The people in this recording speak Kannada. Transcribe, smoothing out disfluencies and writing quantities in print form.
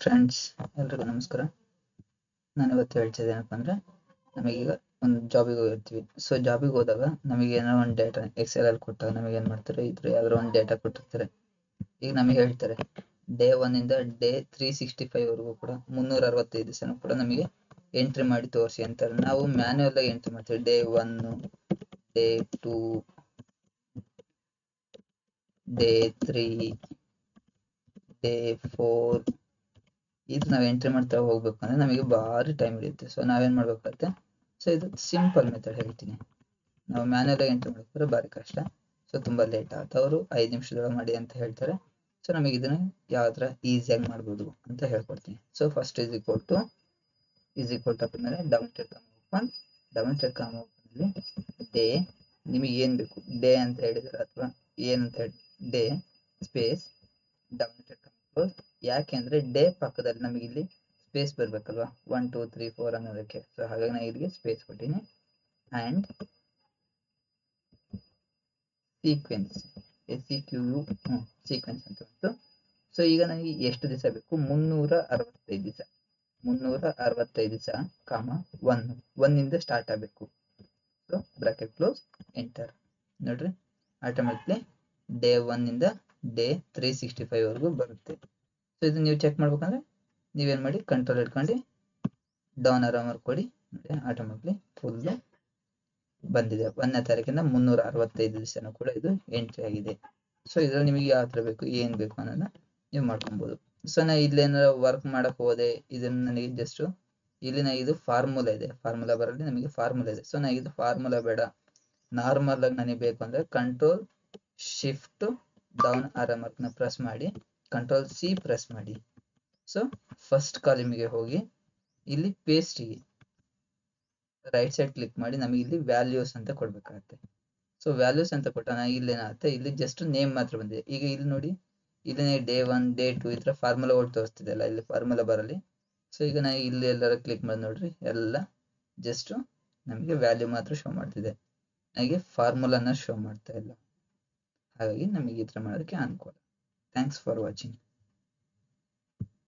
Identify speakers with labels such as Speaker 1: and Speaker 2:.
Speaker 1: ಫ್ರೆಂಡ್ಸ್, ಎಲ್ರಿಗೂ ನಮಸ್ಕಾರ. ನಾನು ಇವತ್ತು ಹೇಳ್ತಿದ್ದೆ ಏನಪ್ಪ ಅಂದರೆ, ನಮಗೀಗ ಒಂದು ಜಾಬಿಗೆ ಹೋಗಿರ್ತೀವಿ. ಸೊ ಜಾಬಿಗೆ ಹೋದಾಗ ನಮಗೆ ಏನೋ ಒಂದು ಡೇಟಾ ಎಕ್ಸೆಲಲ್ಲಿ ಕೊಟ್ಟಾಗ ನಮಗೆ ಏನು ಮಾಡ್ತಾರೆ, ಇದ್ರ ಯಾವ್ದಾರು ಒಂದು ಡೇಟಾ ಕೊಟ್ಟಿರ್ತಾರೆ. ಈಗ ನಮಗೆ ಹೇಳ್ತಾರೆ ಡೇ 1 ಇಂದ ಡೇ 365 ಕೂಡ 365 ದಿವಸನೂ ಕೂಡ ನಮಗೆ ಎಂಟ್ರಿ ಮಾಡಿ ತೋರಿಸಿ ಅಂತಾರೆ. ನಾವು ಮ್ಯಾನ್ಯುಯಲ್ ಆಗಿ ಎಂಟ್ರಿ ಮಾಡ್ತೀವಿ. ಡೇ 1, ಡೇ 2, ಡೇ 3, ಡೇ 4 ಇದು ನಾವು ಎಂಟ್ರಿ ಮಾಡ್ತಾ ಹೋಗ್ಬೇಕು ಅಂದ್ರೆ ನಮಗೆ ಭಾರಿ ಟೈಮ್ ಹಿಡಿಯುತ್ತೆ. ಸೊ ನಾವೇನ್ ಮಾಡ್ಬೇಕಾಗುತ್ತೆ, ಸೊ ಇದು ಸಿಂಪಲ್ ಮೆಥಡ್ ಹೇಳ್ತೀನಿ. ನಾವು ಮ್ಯಾನ್ಯಲ್ ಆಗಿ ಎಂಟ್ರಿ ಮಾಡ್ಬೇಕಾದ್ರೆ ಭಾರಿ ಕಷ್ಟ. ಸೊ ತುಂಬಾ ಲೇಟ್ ಆಗುತ್ತೆ. ಅವರು 5 ನಿಮಿಷದೊಳಗೆ ಮಾಡಿ ಅಂತ ಹೇಳ್ತಾರೆ. ಸೊ ನಮಗೆ ಇದನ್ನ ಯಾವ ತರ ಈಸಿಯಾಗಿ ಮಾಡ್ಬೋದು ಅಂತ ಹೇಳ್ಕೊಡ್ತೀನಿ. So first is equal to ಹಾಕಿದ್ಮೇಲೆ ಡಬಲ್ ಕಾಮ್ ಓಪನ್ ಡೇ, ನಿಮಗೆ ಏನ್ ಬೇಕು ಡೇ ಅಂತ ಹೇಳಿದ್ರೆ ಅಥವಾ ಏನಂತ ಹೇಳಿ ಡೇ ಸ್ಪೇಸ್ ಡಬಲ್ ಕಾಮ್. ಯಾಕೆ ಅಂದ್ರೆ ಡೇ ಪಕ್ಕದಲ್ಲಿ ನಮಗೆ ಇಲ್ಲಿ ಸ್ಪೇಸ್ ಬರ್ಬೇಕಲ್ವಾ, 1 2 3 4 ಅನ್ನೋದಕ್ಕೆ. ಸೊ ಹಾಗಾಗಿ ನಾನು ಇಲ್ಲಿಗೆ ಸ್ಪೇಸ್ ಕೊಟ್ಟಿನಿ. ಅಂಡ್ ಸೀಕ್ವೆನ್ಸ್ ಸೀಕ್ವೆನ್ಸ್ ಅಂತ ಬಂತು. ಸೊ ಈಗ ನನಗೆ ಎಷ್ಟು ದಿವಸ ಬೇಕು, 365 ದಿವಸ. 365 ದಿವಸ ಕಾಮ 1 ಇಂದ ಸ್ಟಾರ್ಟ್ ಆಗಬೇಕು. So bracket close, enter. ನೋಡ್ರಿ, ಆಟೋಮೆಟಿಕ್ಲಿ ಡೇ 1 ಇಂದ ಡೇ 365 ಬರುತ್ತೆ. ಸೊ ಇದು ನೀವು ಚೆಕ್ ಮಾಡ್ಬೇಕಂದ್ರೆ ನೀವೇನ್ ಮಾಡಿ, ಕಂಟ್ರೋಲ್ ಇಟ್ಕೊಂಡು ಡೌನ್ ಆರೋ ಕೊಡಿ. ಆಟೋಮೆಟಿಕ್ಲಿ ಫುಲ್ ಬಂದಿದೆ. 1ನೇ ತಾರೀಕಿಂದ 365 ದಿವಸನೂ ಕೂಡ ಇದು ಎಂಟ್ರಿ ಆಗಿದೆ. ಸೊ ಇದ್ರಲ್ಲಿ ನಿಮಗೆ ಯಾವ ತರ ಬೇಕು, ಏನ್ ಬೇಕು ಅನ್ನೋದನ್ನ ನೀವು ಮಾಡ್ಕೊಬಹುದು. ಸೊ ನಾ ಇಲ್ಲೇನಾರ ವರ್ಕ್ ಮಾಡಕ್ ಹೋದೆ, ಇದನ್ನ ನನಗೆ ಜಸ್ಟ್ ಇಲ್ಲಿನ ಇದು ಫಾರ್ಮುಲಾ ಇದೆ, ಫಾರ್ಮುಲಾ ಬರಲಿ ನಮಗೆ ಫಾರ್ಮುಲಾ ಇದೆ. ಸೊ ನಾ ಇದು ಫಾರ್ಮುಲಾ ಬೇಡ, ನಾರ್ಮಲ್ ಆಗಿ ನನಗೆ ಬೇಕು ಅಂದ್ರೆ ಕಂಟ್ರೋಲ್ ಶಿಫ್ಟ್ ಡೌನ್ ಆರೋ ಮಾರ್ಕ್ನ ಪ್ರೆಸ್ ಮಾಡಿ ಕಂಟ್ರೋಲ್ ಸಿ ಪ್ರೆಸ್ ಮಾಡಿ. ಸೊ ಫಸ್ಟ್ ಕಾಲಮಿಗೆ ಹೋಗಿ ಇಲ್ಲಿ ಪೇಸ್ಟ್ಗೆ ರೈಟ್ ಸೈಡ್ ಕ್ಲಿಕ್ ಮಾಡಿ ನಮಗೆ ಇಲ್ಲಿ ವ್ಯಾಲ್ಯೂಸ್ ಅಂತ ಕೊಡ್ಬೇಕಾಗತ್ತೆ. ಸೊ ವ್ಯಾಲ್ಯೂಸ್ ಅಂತ ಕೊಟ್ಟಾಗ ಇಲ್ಲೇನಾಗುತ್ತೆ, ಇಲ್ಲಿ ಜಸ್ಟ್ ನೇಮ್ ಮಾತ್ರ ಬಂದಿದೆ. ಈಗ ಇಲ್ಲಿ ನೋಡಿ, ಇಲ್ಲಿ ಡೇ 1 ಡೇ 2 ಈ ತರ ಫಾರ್ಮುಲಾ ಓಡ್ ತೋರಿಸ್ತಿದೆ ಅಲ್ಲ, ಇಲ್ಲಿ ಫಾರ್ಮುಲಾ ಬರಲಿ. ಸೊ ಈಗ ನಾ ಇಲ್ಲಿ ಎಲ್ಲರ ಕ್ಲಿಕ್ ಮಾಡಿ ನೋಡ್ರಿ, ಎಲ್ಲ ಜಸ್ಟ್ ನಮಗೆ ವ್ಯಾಲ್ಯೂ ಮಾತ್ರ ಶೋ ಮಾಡ್ತಿದೆ, ನನಗೆ ಫಾರ್ಮುಲಾನ ಶೋ ಮಾಡ್ತಾ ಇಲ್ಲ. ಹಾಗಾಗಿ ನಮಗೆ ಈ ತರ ಮಾಡೋದಕ್ಕೆ ಅನುಕೂಲ. Thanks for watching.